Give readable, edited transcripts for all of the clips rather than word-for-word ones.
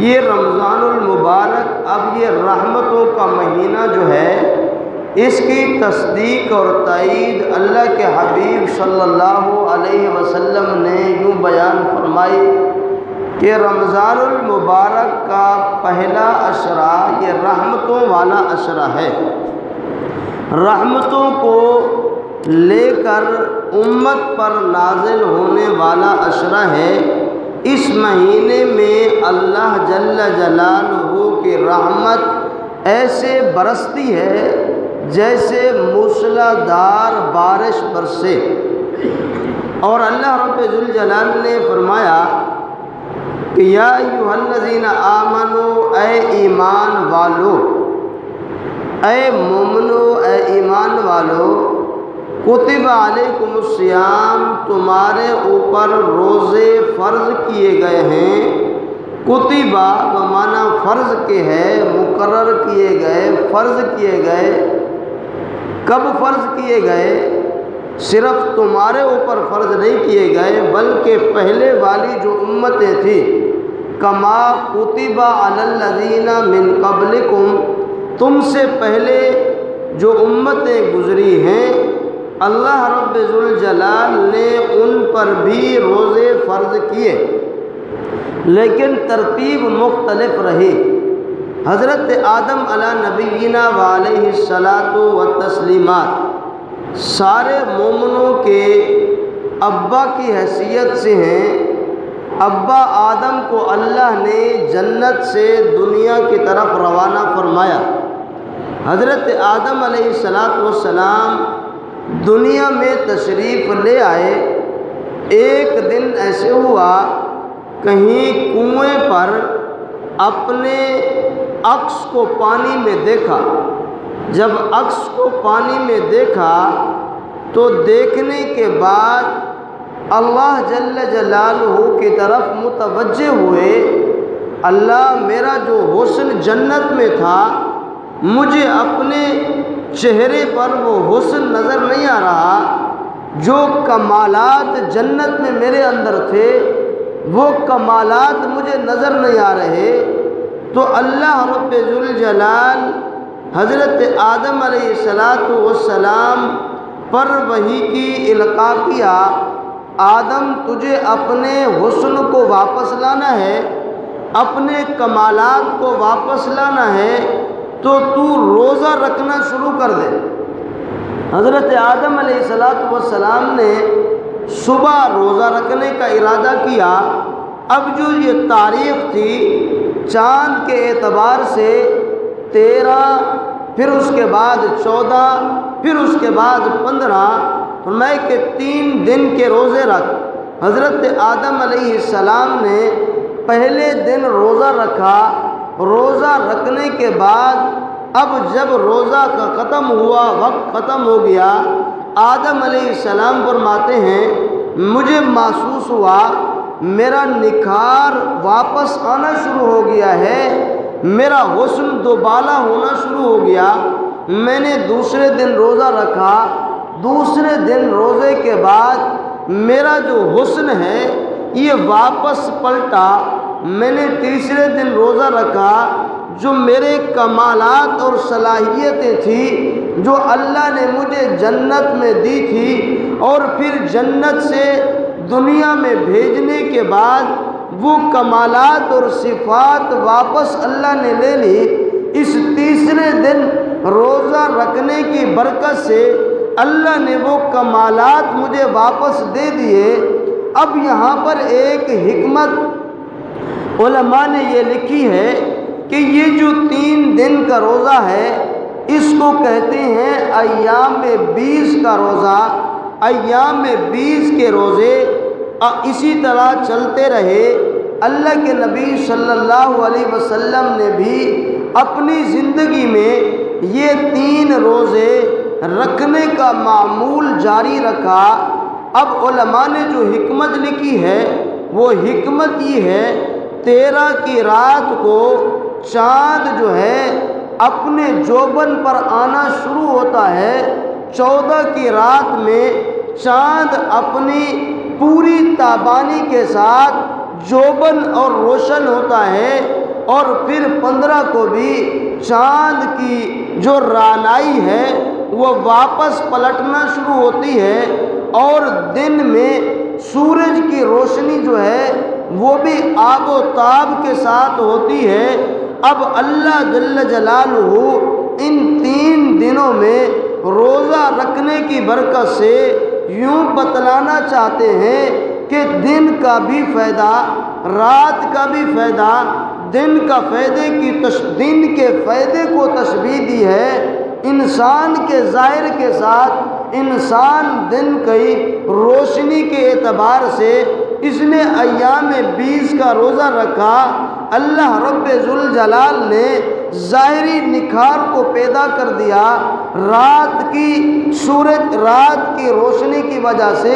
یہ رمضان المبارک اب یہ رحمتوں کا مہینہ جو ہے، اس کی تصدیق اور تائید اللہ کے حبیب صلی اللہ علیہ وسلم نے یوں بیان فرمائی کہ رمضان المبارک کا پہلا عشرہ یہ رحمتوں والا عشرہ ہے، رحمتوں کو لے کر امت پر نازل ہونے والا عشرہ ہے۔ اس مہینے میں اللہ جل جلالہ کی رحمت ایسے برستی ہے جیسے موسلادھار بارش برسے، اور اللہ رب ذوالجلال نے فرمایا کہ یا ایھا الذین آمنوا، اے ایمان والو، اے مومنو، اے ایمان والو، کتب علیکم الصیام، تمہارے اوپر روزے فرض کیے گئے ہیں۔ کتبہ بمعنی فرض کے ہے، مقرر کیے گئے، فرض کیے گئے۔ کب فرض کیے گئے؟ صرف تمہارے اوپر فرض نہیں کیے گئے بلکہ پہلے والی جو امتیں تھیں، کما کتب علی الذین من قبلکم، تم سے پہلے جو امتیں گزری ہیں، اللہ رب ذوالجلال نے ان پر بھی روزے فرض کیے، لیکن ترتیب مختلف رہی۔ حضرت آدم علی نبینا وعلیہ الصلاۃ والتسلیمات سارے مومنوں کے ابا کی حیثیت سے ہیں۔ ابا آدم کو اللہ نے جنت سے دنیا کی طرف روانہ فرمایا۔ حضرت آدم علیہ السلام دنیا میں تشریف لے آئے۔ ایک دن ایسے ہوا، کہیں کنویں پر اپنے عکس کو پانی میں دیکھا۔ جب عکس کو پانی میں دیکھا تو دیکھنے کے بعد اللہ جل جلالہ کی طرف متوجہ ہوئے، اللہ میرا جو حسن جنت میں تھا، مجھے اپنے چہرے پر وہ حسن نظر نہیں آ رہا، جو کمالات جنت میں میرے اندر تھے وہ کمالات مجھے نظر نہیں آ رہے۔ تو اللہ رب ذوالجلال حضرت آدم علیہ السلام پر وحی کی القاء کیا، آدم تجھے اپنے حسن کو واپس لانا ہے، اپنے کمالات کو واپس لانا ہے، تو روزہ رکھنا شروع کر دے۔ حضرت آدم علیہ السلام نے صبح روزہ رکھنے کا ارادہ کیا۔ اب جو یہ تاریخ تھی چاند کے اعتبار سے 13، پھر اس کے بعد 14، پھر اس کے بعد 15، فرمایا کہ 3 دن کے روزے رکھ۔ حضرت آدم علیہ السلام نے پہلے دن روزہ رکھا۔ روزہ رکھنے کے بعد اب جب روزہ کا ختم ہوا، وقت ختم ہو گیا، آدم علیہ السلام فرماتے ہیں مجھے محسوس ہوا میرا نکھار واپس آنا شروع ہو گیا ہے، میرا حسن دوبالا ہونا شروع ہو گیا۔ میں نے دوسرے دن روزہ رکھا۔ دوسرے دن روزے کے بعد میرا جو حسن ہے یہ واپس پلٹا۔ میں نے تیسرے دن روزہ رکھا، جو میرے کمالات اور صلاحیتیں تھیں جو اللہ نے مجھے جنت میں دی تھی، اور پھر جنت سے دنیا میں بھیجنے کے بعد وہ کمالات اور صفات واپس اللہ نے لے لی۔ اس تیسرے دن روزہ رکھنے کی برکت سے اللہ نے وہ کمالات مجھے واپس دے دیے۔ اب یہاں پر ایک حکمت علماء نے یہ لکھی ہے کہ یہ جو 3 دن کا روزہ ہے اس کو کہتے ہیں ایام 20 کا روزہ۔ ایام 20 کے روزے اسی طرح چلتے رہے۔ اللہ کے نبی صلی اللہ علیہ وسلم نے بھی اپنی زندگی میں یہ 3 روزے رکھنے کا معمول جاری رکھا۔ اب علماء نے جو حکمت لکھی ہے وہ حکمت یہ ہے، 13 کی رات کو چاند جو ہے اپنے جوبن پر آنا شروع ہوتا ہے۔ 14 کی رات میں چاند اپنی پوری تابانی کے ساتھ جوبن اور روشن ہوتا ہے۔ اور پھر 15 کو بھی چاند کی جو رانائی ہے وہ واپس پلٹنا شروع ہوتی ہے، اور دن میں سورج کی روشنی جو ہے وہ بھی آب و تاب کے ساتھ ہوتی ہے۔ اب اللہ جل جلالہ ان 3 دنوں میں روزہ رکھنے کی برکت سے یوں بتلانا چاہتے ہیں کہ دن کا بھی فائدہ، رات کا بھی فائدہ، دن کے فائدے کو تشبیہ دی ہے انسان کے ظاہر کے ساتھ۔ انسان دن کی روشنی کے اعتبار سے اس نے ایام 20 کا روزہ رکھا، اللہ رب ذوالجلال نے ظاہری نکھار کو پیدا کر دیا، رات کی روشنی کی وجہ سے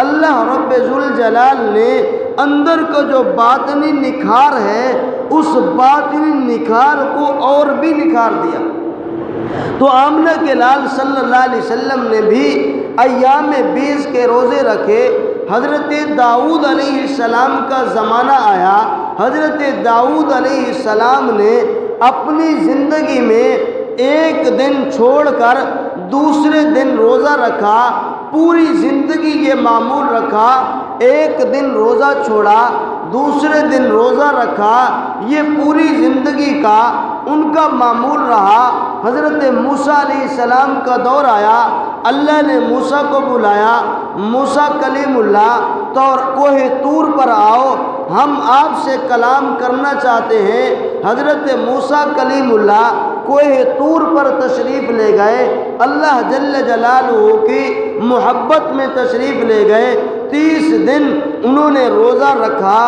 اللہ رب ذوالجلال نے اندر کا جو باطنی نکھار ہے اس باطنی نکھار کو اور بھی نکھار دیا۔ تو آمنہ کے لال صلی اللہ علیہ وسلم نے بھی ایام 20 کے روزے رکھے۔ حضرت داؤد علیہ السلام کا زمانہ آیا، حضرت داؤد علیہ السلام نے اپنی زندگی میں ایک دن چھوڑ کر دوسرے دن روزہ رکھا، پوری زندگی یہ معمول رکھا، ایک دن روزہ چھوڑا دوسرے دن روزہ رکھا، یہ پوری زندگی کا ان کا معمول رہا۔ حضرت موسیٰ علیہ السلام کا دور آیا، اللہ نے موسیٰ کو بلایا، موسیٰ کلیم اللہ کوہ طور پر آؤ، ہم آپ سے کلام کرنا چاہتے ہیں۔ حضرت موسیٰ کلیم اللہ کوہ طور پر تشریف لے گئے، اللہ جل جلالہ کی محبت میں تشریف لے گئے، 30 دن انہوں نے روزہ رکھا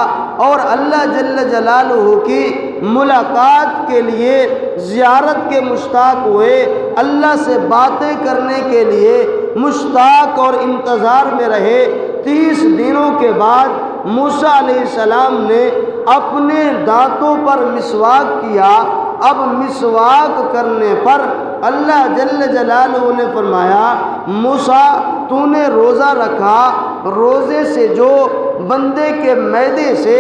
اور اللہ جل جلالہ کی ملاقات کے لیے زیارت کے مشتاق ہوئے، اللہ سے باتیں کرنے کے لیے مشتاق اور انتظار میں رہے۔ 30 دنوں کے بعد موسیٰ علیہ السلام نے اپنے دانتوں پر مسواک کیا۔ اب مسواک کرنے پر اللہ جل جلالہ نے فرمایا، موسیٰ تو نے روزہ رکھا، روزے سے جو بندے کے معدے سے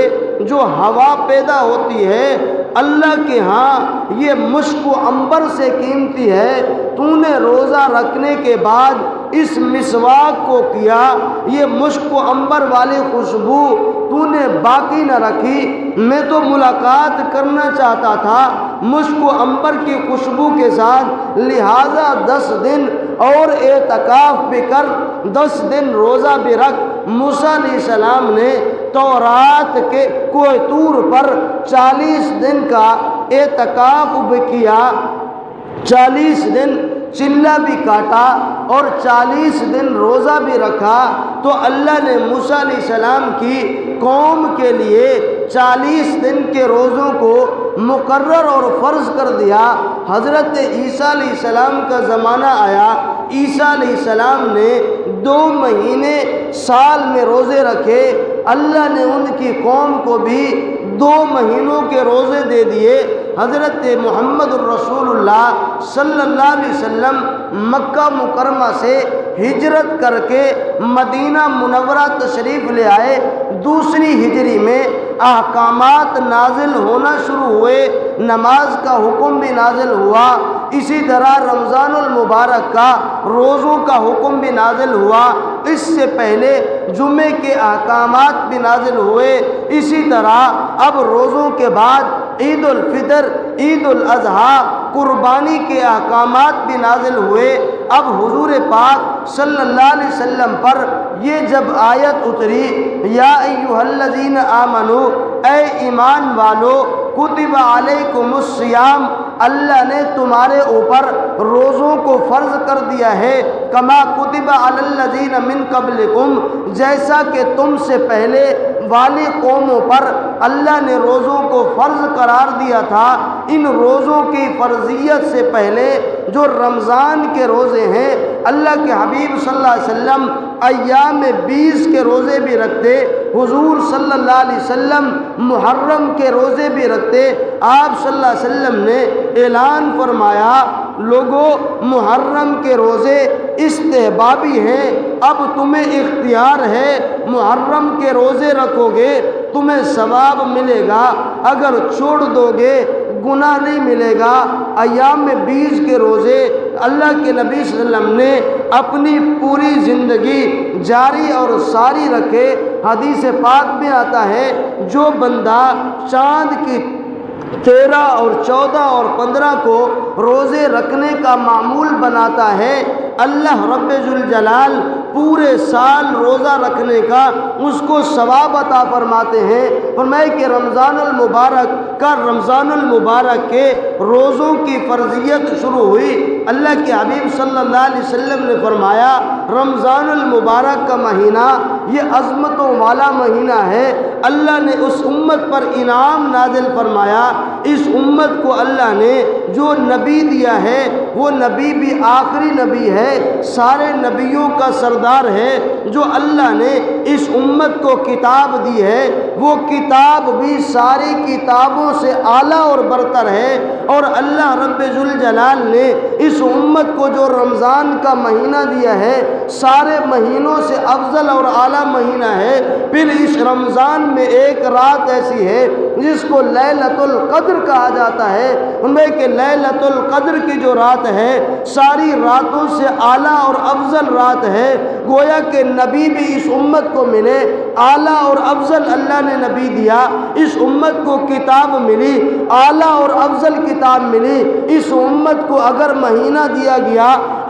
جو ہوا پیدا ہوتی ہے اللہ کے ہاں یہ مشک و عنبر سے قیمتی ہے، تو نے روزہ رکھنے کے بعد اس مسواک کو کیا، یہ مشک و عنبر والی خوشبو تو نے باقی نہ رکھی، میں تو ملاقات کرنا چاہتا تھا مشک و عنبر کی خوشبو کے ساتھ، لہٰذا 10 دن اور اعتکاف بھی کر، 10 دن روزہ بھی رکھ۔ موسیٰ علیہ السلام نے تورات کے کوہ طور پر 40 دن کا اعتکاف بھی کیا، 40 دن چلہ بھی کاٹا اور 40 دن روزہ بھی رکھا۔ تو اللہ نے موسیٰ علیہ السلام کی قوم کے لیے 40 دن کے روزوں کو مقرر اور فرض کر دیا۔ حضرت عیسیٰ علیہ السلام کا زمانہ آیا، عیسیٰ علیہ السلام نے 2 مہینے سال میں روزے رکھے، اللہ نے ان کی قوم کو بھی 2 مہینوں کے روزے دے دیے۔ حضرت محمد الرسول اللہ صلی اللہ علیہ وسلم مکہ مکرمہ سے ہجرت کر کے مدینہ منورہ تشریف لے آئے، دوسری ہجری میں احکامات نازل ہونا شروع ہوئے، نماز کا حکم بھی نازل ہوا، اسی طرح رمضان المبارک کا روزوں کا حکم بھی نازل ہوا، اس سے پہلے جمعے کے احکامات بھی نازل ہوئے، اسی طرح اب روزوں کے بعد عید الفطر، عید الاضحیٰ، قربانی کے احکامات بھی نازل ہوئے۔ اب حضور پاک صلی اللہ علیہ وسلم پر یہ جب آیت اتری، یا ایھا الذین آمنو، اے ایمان والو، کتب علیکم الصیام، اللہ نے تمہارے اوپر روزوں کو فرض کر دیا ہے، کما کتب علی الذین من قبلکم، جیسا کہ تم سے پہلے والی قوموں پر اللہ نے روزوں کو فرض قرار دیا تھا۔ ان روزوں کی فرضیت سے پہلے جو رمضان کے روزے ہیں، اللہ کے حبیب صلی اللہ علیہ وسلم ایام 20 کے روزے بھی رکھتے، حضور صلی اللہ علیہ وسلم محرم کے روزے بھی رکھتے۔ آپ صلی اللہ علیہ وسلم نے اعلان فرمایا، لوگوں محرم کے روزے استحبابی ہیں، اب تمہیں اختیار ہے محرم کے روزے رکھو گے تمہیں ثواب ملے گا، اگر چھوڑ دو گے گناہ نہیں ملے گا۔ ایام بیس کے روزے اللہ کے نبی صلی اللہ علیہ وسلم نے اپنی پوری زندگی جاری اور ساری رکھے۔ حدیث پاک میں آتا ہے جو بندہ چاند کی 13 اور 14 اور 15 کو روزے رکھنے کا معمول بناتا ہے، اللہ رب ذوالجلال پورے سال روزہ رکھنے کا اس کو ثواب عطا فرماتے ہیں۔ فرمائے کہ رمضان المبارک کے روزوں کی فرضیت شروع ہوئی۔ اللہ کے حبیب صلی اللہ علیہ وسلم نے فرمایا رمضان المبارک کا مہینہ یہ عظمتوں والا مہینہ ہے۔ اللہ نے اس امت پر انعام نازل فرمایا۔ اس امت کو اللہ نے جو نبی دیا ہے وہ نبی بھی آخری نبی ہے، سارے نبیوں کا سردار ہے۔ جو اللہ نے اس امت کو کتاب دی ہے وہ کتاب بھی ساری کتابوں سے اعلیٰ اور برتر ہے، اور اللہ رب ذوالجلال نے اس امت کو جو رمضان کا مہینہ دیا ہے سارے مہینوں سے افضل اور اعلیٰ مہینہ ہے۔ پھر اس رمضان میں ایک رات ایسی ہے جس کو لیلۃ القدر کہا جاتا ہے۔ ان میں کہ لیلۃ القدر کی جو رات ہے ساری راتوں سے اعلیٰ اور افضل رات ہے۔ گویا کہ نبی بھی اس امت کو ملے، اعلیٰ اور افضل اللہ نے نبی دیا، اس امت کو کتاب ملی، اعلیٰ اور افضل کتاب ملی۔ اس امت کو اگر مہینہ دیا گیا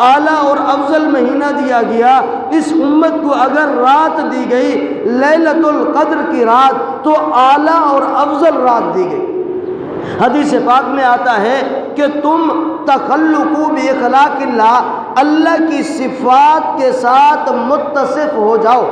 اعلیٰ اور افضل مہینہ دیا گیا، اس امت کو اگر رات دی گئی لیلۃ القدر کی رات تو اعلیٰ اور افضل رات دی گئی۔ حدیث پاک میں آتا ہے کہ تم تخلقوا باخلاق اللہ، اللہ کی صفات کے ساتھ متصف ہو جاؤ،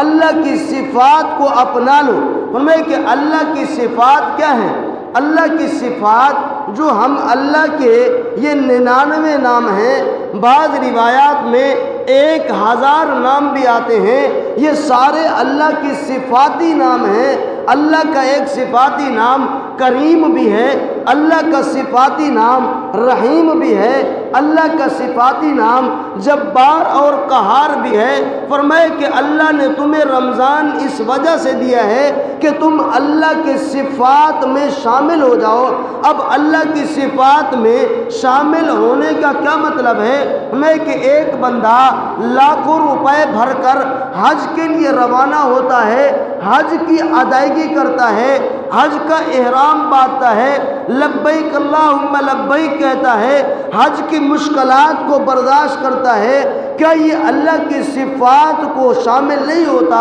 اللہ کی صفات کو اپنا لو۔ فرمائے کہ اللہ کی صفات کیا ہیں؟ اللہ کی صفات جو ہم اللہ کے یہ 99 نام ہیں، بعض روایات میں 1000 نام بھی آتے ہیں، یہ سارے اللہ کی صفاتی نام ہیں۔ اللہ کا ایک صفاتی نام کریم بھی ہے، اللہ کا صفاتی نام رحیم بھی ہے، اللہ کا صفاتی نام جبار اور قہار بھی ہے۔ فرمائے کہ اللہ نے تمہیں رمضان اس وجہ سے دیا ہے کہ تم اللہ کے صفات میں شامل ہو جاؤ۔ اب اللہ کی صفات میں شامل ہونے کا کیا مطلب ہے؟ میں کہ ایک بندہ لاکھوں روپے بھر کر حج کے لیے روانہ ہوتا ہے، حج کی ادائیگی کرتا ہے، حج کا احرام باندھتا ہے، لبیک اللہم لبیک کہتا ہے، حج کی مشکلات کو برداشت کرتا ہے، کیا یہ اللہ کی صفات کو شامل نہیں ہوتا؟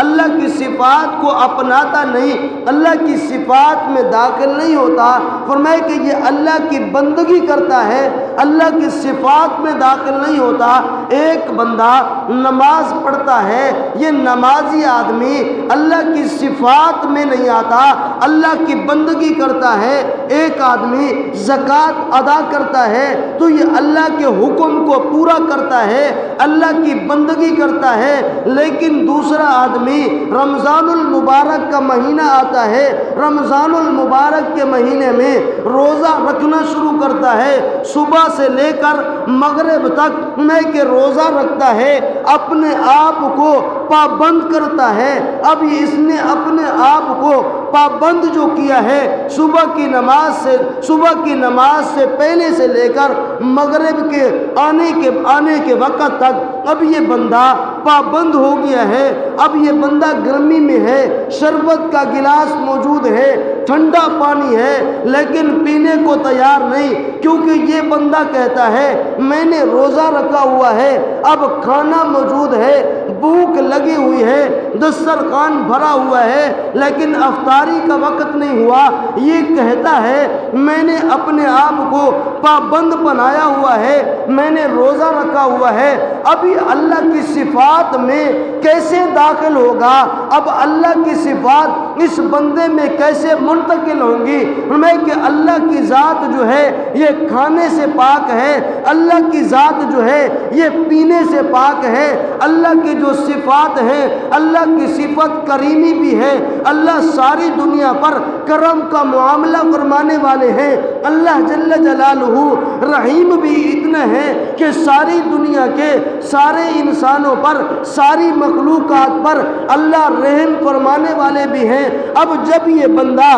اللہ کی صفات کو اپناتا نہیں، اللہ کی صفات میں داخل نہیں ہوتا؟ فرمائے کہ یہ اللہ کی بندگی کرتا ہے، اللہ کی صفات میں داخل نہیں ہوتا۔ ایک بندہ نماز پڑھتا ہے، یہ نمازی آدمی اللہ کی صفات میں نہیں آتا، اللہ کی بندگی کرتا ہے۔ ایک آدمی زکوٰۃ ادا کرتا ہے تو یہ اللہ کے حکم کو پورا کرتا ہے، اللہ کی بندگی کرتا ہے۔ لیکن دوسرا آدمی رمضان المبارک کا مہینہ آتا ہے، رمضان المبارک کے مہینے میں روزہ رکھنا شروع کرتا ہے، صبح سے لے کر مغرب تک میں کہ روزہ رکھتا ہے، اپنے آپ کو پابند کرتا ہے۔ اب اس نے اپنے آپ کو پابند جو کیا ہے صبح کی نماز سے پہلے سے لے کر مغرب کے آنے کے وقت تک اب یہ بندہ پابند ہو گیا ہے۔ اب یہ بندہ گرمی میں ہے، شربت کا گلاس موجود ہے، ٹھنڈا پانی ہے، لیکن پینے کو تیار نہیں، کیونکہ یہ بندہ کہتا ہے میں نے روزہ رکھا ہوا ہے، اب کھانا موجود ہے، بھوک لگی ہوئی ہے، دسترخوان بھرا ہوا ہے، لیکن افطاری کا وقت نہیں ہوا۔ یہ کہتا ہے میں نے اپنے آپ کو پابند بنایا ہوا ہے، میں نے روزہ رکھا ہوا ہے۔ اب یہ اللہ کی صفات میں کیسے داخل ہوگا؟ اب اللہ کی صفات اس بندے میں کیسے منتقل ہوں گی؟ میں کہ اللہ کی ذات جو ہے یہ کھانے سے پاک ہے، اللہ کی ذات جو ہے یہ پینے سے پاک ہے، اللہ کی جو صفات ہیں، اللہ کی صفت کریمی بھی ہے، اللہ ساری دنیا پر کرم کا معاملہ فرمانے والے ہیں، اللہ جل جلالہ رحیم بھی اتنا ہے کہ ساری دنیا کے سارے انسانوں پر، ساری مخلوقات پر اللہ رحم فرمانے والے بھی ہیں۔ اب جب یہ بندہ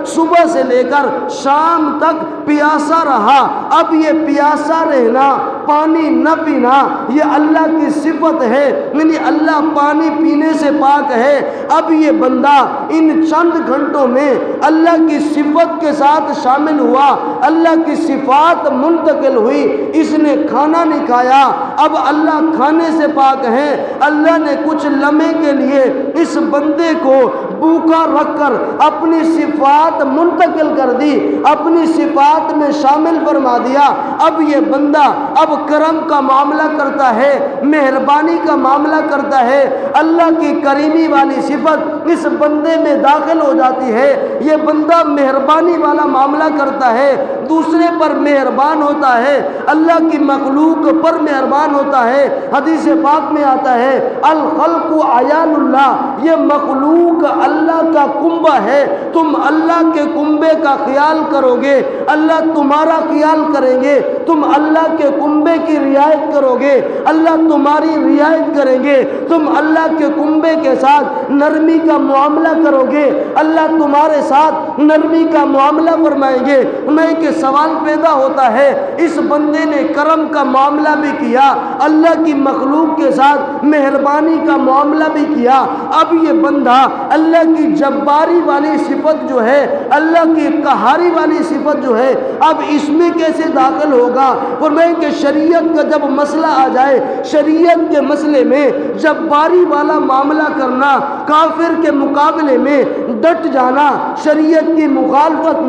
صبح سے لے کر شام تک پیاسا رہا، اب یہ پیاسا رہنا، پانی نہ پینا، یہ اللہ کی صفت ہے، یعنی اللہ پانی پینے سے پاک ہے۔ اب یہ بندہ ان چند گھنٹوں میں اللہ کی صفت کے ساتھ شامل ہوا، اللہ کی صفات منتقل ہوئی، اس نے کھانا نہیں کھایا، اب اللہ کھانے سے پاک ہے۔ اللہ نے کچھ لمحے کے لیے اس بندے کو بھوکا رکھ کر اپنی صفات منتقل کر دی، اپنی صفات میں شامل فرما دیا۔ اب یہ بندہ اب کرم کا معاملہ کرتا ہے، مہربانی کا معاملہ کرتا ہے، اللہ کی کریمی والی صفت اس بندے میں داخل ہو جاتی ہے۔ یہ بندہ مہربانی والا معاملہ کرتا ہے، دوسرے پر مہربان ہوتا ہے، اللہ کی مخلوق پر مہربان ہوتا ہے۔ حدیث پاک میں آتا ہے الخلق عیال اللہ، یہ مخلوق اللہ کا کنبہ ہے، تم اللہ کے کنبے کا خیال کرو گے، اللہ تمہارا خیال کریں گے، تم اللہ کے کنبے کی رعایت کرو گے، اللہ تمہاری رعایت کریں گے، تم اللہ کے کنبے کے ساتھ نرمی کا معاملہ کرو گے، اللہ تمہارے ساتھ نرمی کا معاملہ فرمائیں گے۔ میں کہ سوال پیدا ہوتا ہے، اس بندے نے کرم کا معاملہ بھی کیا، اللہ کی مخلوق کے ساتھ مہربانی کا معاملہ بھی کیا، اب یہ بندہ اللہ کی جباری والی صفت جو ہے، اللہ کی قہاری والی صفت جو ہے، اب اس میں کیسے داخل ہوگا؟ فرمائیں کہ شریعت کا جب مسئلہ آ جائے، شریعت کے مسئلے میں جباری والا معاملہ کرنا، کافر کے مقابلے میں ڈٹ جانا، شریعت کی مخالفت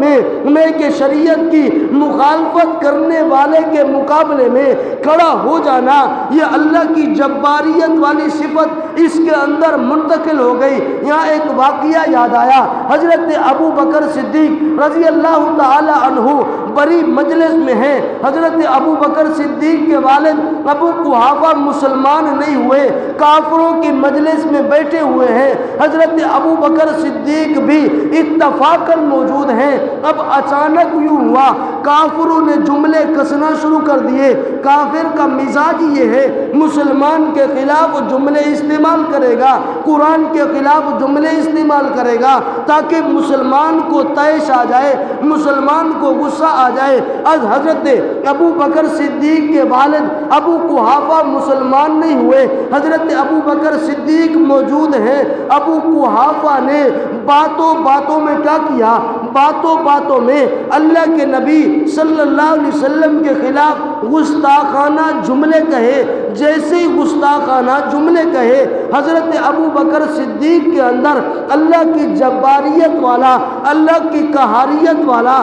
میں کہ شریعت کی مخالفت کرنے والے کے مقابلے میں کھڑا ہو جانا، یہ اللہ کی جباریت والی صفت اس کے اندر منتقل ہو گئی۔ یہاں ایک واقعہ یاد آیا، حضرت ابو بکر صدیق رضی اللہ تعالی عنہ بڑی مجلس میں ہیں۔ حضرت ابو بکر صدیق کے والد ابو قحافہ مسلمان نہیں ہوئے، کافروں کی مجلس میں بیٹھے ہوئے ہیں، حضرت ابو بکر صدیق بھی اتفاقاً موجود ہیں۔ اب اچانک یوں ہوا، کافروں نے جملے کسنا شروع کر دیے۔ کافر کا مزاج یہ ہے، مسلمان کے خلاف جملے استعمال کرے گا، قرآن کے خلاف جملے استعمال کرے گا، تاکہ مسلمان کو طیش آ جائے، مسلمان کو غصہ آ جائے۔ از حضرت ابو بکر صدیق کے والد ابو قحافہ مسلمان نہیں ہوئے، حضرت ابو بکر صدیق موجود ہیں۔ ابو قحافہ نے باتوں باتوں میں کیا کیا؟ باتوں باتوں میں اللہ کے نبی صلی اللہ علیہ وسلم کے خلاف گستاخانہ جملے کہے۔ جیسے ہی گستاخانہ جملے کہے، حضرت ابو بکر صدیق کے اندر اللہ کی جباریت والا، اللہ کی قہاریت والا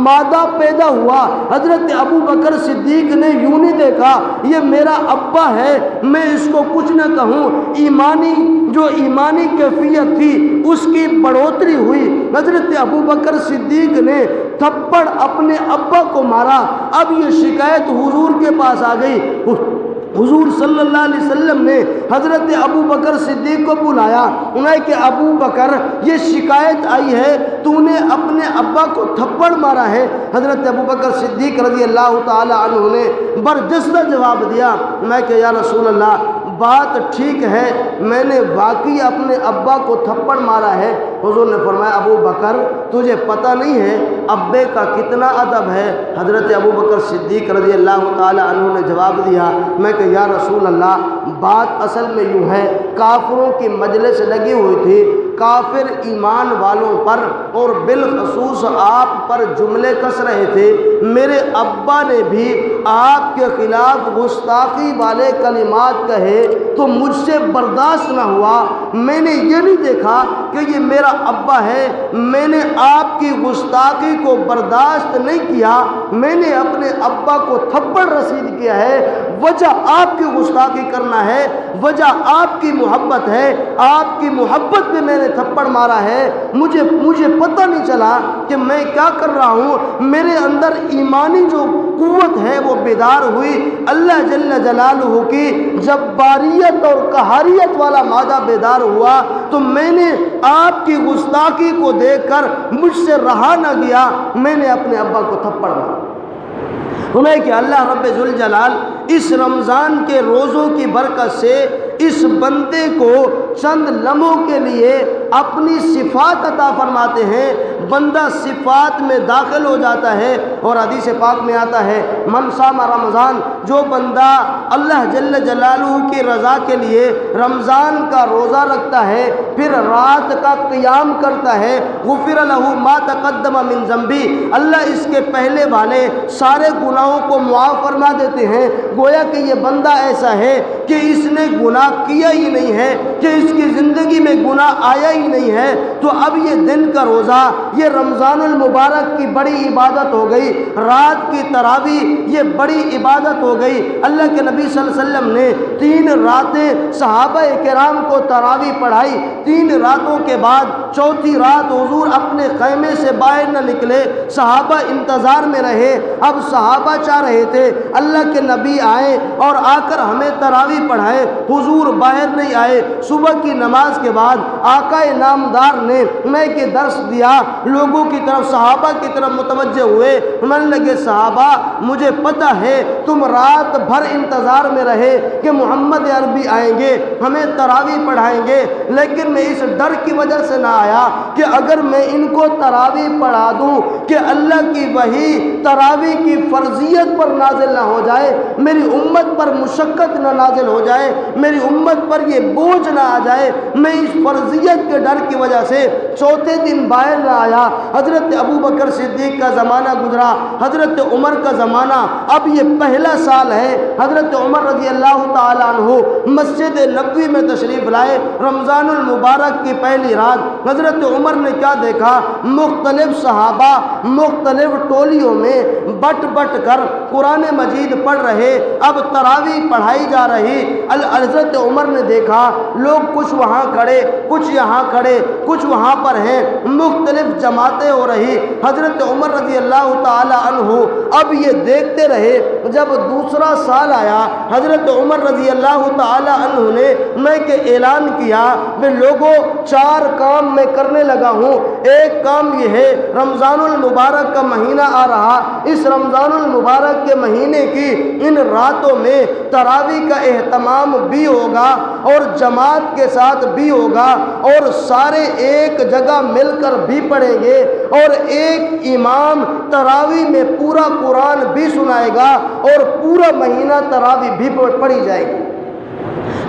مادہ پیدا ہوا۔ حضرت ابو بکر صدیق نے یوں نہیں دیکھا یہ میرا ابا ہے، میں اس کو کچھ نہ کہوں، ایمانی کیفیت تھی اس کی بڑھوتری ہوئی۔ حضرت ابو بکر صدیق نے تھپڑ اپنے ابا کو مارا۔ اب یہ شکایت حضور کے پاس آ گئی۔ حضور صلی اللہ علیہ وسلم نے حضرت ابو بکر صدیق کو بلایا، انہیں کہ ابو بکر یہ شکایت آئی ہے، تو نے اپنے ابا کو تھپڑ مارا ہے۔ حضرت ابو بکر صدیق رضی اللہ تعالی عنہ نے برجستہ جواب دیا، میں کہ یا رسول اللہ بات ٹھیک ہے، میں نے واقعی اپنے ابا کو تھپڑ مارا ہے۔ حضور نے فرمایا ابو بکر تجھے پتہ نہیں ہے ابے کا کتنا ادب ہے؟ حضرت ابو بکر صدیق رضی اللہ تعالی عنہ نے جواب دیا، میں کہ یا رسول اللہ بات اصل میں یوں ہے، کافروں کی مجلس لگی ہوئی تھی، کافر ایمان والوں پر اور بالخصوص آپ پر جملے کس رہے تھے، میرے ابا نے بھی آپ کے خلاف گستاخی والے کلمات کہے تو مجھ سے برداشت نہ ہوا۔ میں نے یہ نہیں دیکھا کہ یہ میرا ابا ہے، میں نے آپ کی گستاخی کو برداشت نہیں کیا، میں نے اپنے ابا کو تھپڑ رسید کیا ہے۔ وجہ آپ کی گستاخی کرنا ہے، وجہ آپ کی محبت ہے، آپ کی محبت میں میں نے تھپڑ مارا ہے۔ مجھے پتہ نہیں چلا کہ میں کیا کر رہا ہوں، میرے اندر ایمانی جو قوت ہے وہ بیدار ہوئی، اللہ جل جلالہ کی جباریت اور قہاریت والا مادہ بیدار ہوا، تو میں نے آپ کی گستاخی کو دیکھ کر مجھ سے رہا نہ گیا، میں نے اپنے ابا کو تھپڑ مارا۔ کہ اللہ رب ذوالجلال اس رمضان کے روزوں کی برکت سے اس بندے کو چند لمحوں کے لیے اپنی صفات عطا فرماتے ہیں، بندہ صفات میں داخل ہو جاتا ہے۔ اور حدیث پاک میں آتا ہے من صام رمضان، جو بندہ اللہ جل جلالہ کی رضا کے لیے رمضان کا روزہ رکھتا ہے، پھر رات کا قیام کرتا ہے، غفر لہ ما تقدم من ذنبی، اللہ اس کے پہلے والے سارے گناہوں کو معاف فرما دیتے ہیں۔ گویا کہ یہ بندہ ایسا ہے کہ اس نے گناہ کیا ہی نہیں ہے، کہ اس کی زندگی میں گناہ آیا ہی نہیں ہے، تو اب یہ دن کا روزہ، یہ رمضان المبارک کی بڑی عبادت ہو گئی، رات کی تراویح یہ بڑی عبادت ہو گئی۔ اللہ کے نبی صلی اللہ علیہ وسلم نے 3 راتیں صحابہ کرام کو تراویح پڑھائی، 3 راتوں کے بعد چوتھی رات حضور اپنے خیمے سے باہر نہ نکلے، صحابہ انتظار میں رہے۔ اب صحابہ چاہ رہے تھے اللہ کے نبی آئے اور آ کر ہمیں تراویح پڑھائے، حضور باہر نہیں آئے۔ صبح کی نماز کے بعد آقا نامدار نے میں کہ درس دیا، لوگوں کی طرف، صحابہ کی طرف متوجہ ہوئے، من لگے صحابہ مجھے پتہ ہے تم رات بھر انتظار میں رہے کہ محمد عربی آئیں گے، ہمیں تراویح پڑھائیں گے، لیکن میں اس ڈر کی وجہ سے نہ آیا کہ اگر میں ان کو تراویح پڑھا دوں کہ اللہ کی وحی تراویح کی فرضیت پر نازل نہ ہو جائے، میری امت پر مشقت نہ نازل ہو جائے، میری امت پر یہ بوجھ نہ آ جائے، میں اس فرضیت کے ڈر کی وجہ سے چوتھے دن باہر نہ آیا۔ حضرت ابو بکر صدیق کا زمانہ گزرا، حضرت عمر کا زمانہ، اب یہ پہلا سال ہے، حضرت عمر رضی اللہ تعالیٰ عنہ مسجد نبوی میں تشریف لائے، رمضان المبارک کی پہلی رات۔ حضرت عمر نے کیا دیکھا، مختلف صحابہ مختلف ٹولیوں میں بٹ بٹ کر قرآن مجید پڑھ رہے، اب تراویح پڑھائی جا رہی۔ حضرت عمر نے دیکھا لوگ کچھ وہاں کھڑے، کچھ یہاں کھڑے، کچھ وہاں پر ہیں، مختلف جماعتیں ہو رہی۔ حضرت عمر رضی اللہ تعالی عنہ اب یہ دیکھتے رہے۔ جب دوسرا سال آیا، حضرت عمر رضی اللہ تعالی عنہ نے میں کہ اعلان کیا کہ لوگوں 4 کام میں کرنے لگا ہوں۔ ایک کام یہ ہے، رمضان المبارک کا مہینہ آ رہا، اس رمضان المبارک کے مہینے کی ان راتوں میں تراویح کا اہتمام بھی ہوگا اور جماعت کے ساتھ بھی ہوگا، اور سارے ایک جگہ مل کر بھی پڑھیں گے، اور ایک امام تراویح میں پورا قرآن بھی سنائے گا، اور پورا مہینہ تراویح بھی پڑھی جائے گی۔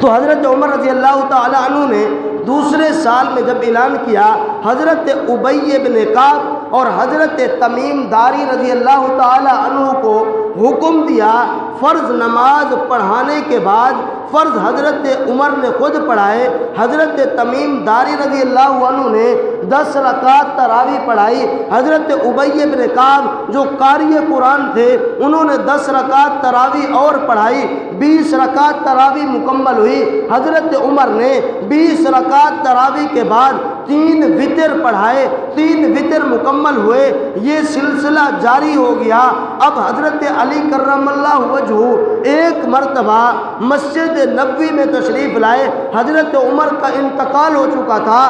تو حضرت عمر رضی اللہ تعالی عنہ نے دوسرے سال میں جب اعلان کیا، حضرت ابی بن کعب اور حضرت تمیم داری رضی اللہ تعالی عنہ کو حکم دیا، فرض نماز پڑھانے کے بعد فرض حضرت عمر نے خود پڑھائے، حضرت تمیم داری رضی اللہ عنہ نے 10 رکعت تراویح پڑھائی، حضرت ابی بن کعب جو قاری قرآن تھے انہوں نے 10 رکعت تراویح اور پڑھائی، 20 رکعت تراویح مکمل ہوئی۔ حضرت عمر نے 20 رکعت تراویح کے بعد 3 وتر پڑھائے، 3 وتر مکمل ہوئے، یہ سلسلہ جاری ہو گیا۔ اب حضرت علی کرم اللہ وجہہ ایک مرتبہ مسجد نبوی میں تشریف لائے، حضرت عمر کا انتقال ہو چکا تھا،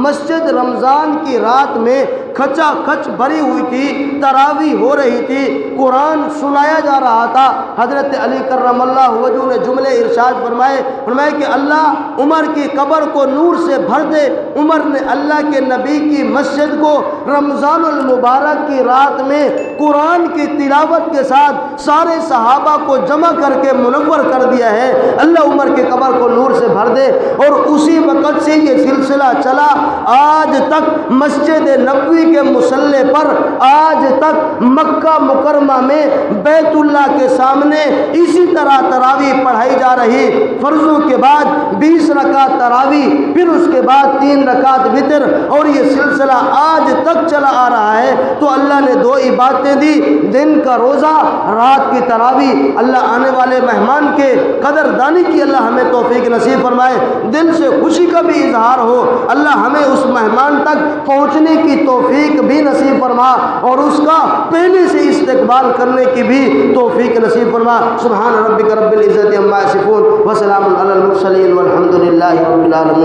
مسجد رمضان کی رات میں کھچا کھچ بھری ہوئی تھی، تراویح ہو رہی تھی، قرآن سنایا جا رہا تھا۔ حضرت علی کرم اللہ وجہہ نے جملے ارشاد فرمائے کہ اللہ عمر کی قبر کو نور سے بھر دے۔ عمر نے اللہ کے نبی کی مسجد کو رمضان المبارک کی رات میں قرآن کی تلاوت کے ساتھ سارے صحابہ کو جمع کر کے منور کر دیا ہے، اللہ عمر کی قبر کو نور سے بھر دے۔ اور اسی وقت سے یہ سلسلہ چلا، آج تک مسجد نبوی کے مصلی پر، آج تک مکہ مکرمہ میں بیت اللہ کے سامنے اسی طرح تراویح پڑھائی جا رہی، فرضوں کے بعد 20 رکعت تراویح، پھر اس کے بعد 3 رکعت وتر، اور یہ سلسلہ آج تک چلا آ رہا ہے۔ تو اللہ نے 2 عبادتیں دی، دن کا روزہ، رات کی تراویح۔ اللہ آنے والے مہمان کے قدردانی کی اللہ ہمیں توفیق نصیب فرمائے، دل سے خوشی کا بھی اظہار ہو، اللہ ہمیں اس مہمان تک پہنچنے کی توفیق بھی نصیب فرما، اور اس کا پہلے سے استقبال کرنے کی بھی توفیق نصیب فرما۔ سبحان ربک رب العزت عما یصفون وسلام علی المرسلین والحمد للہ رب العالمین۔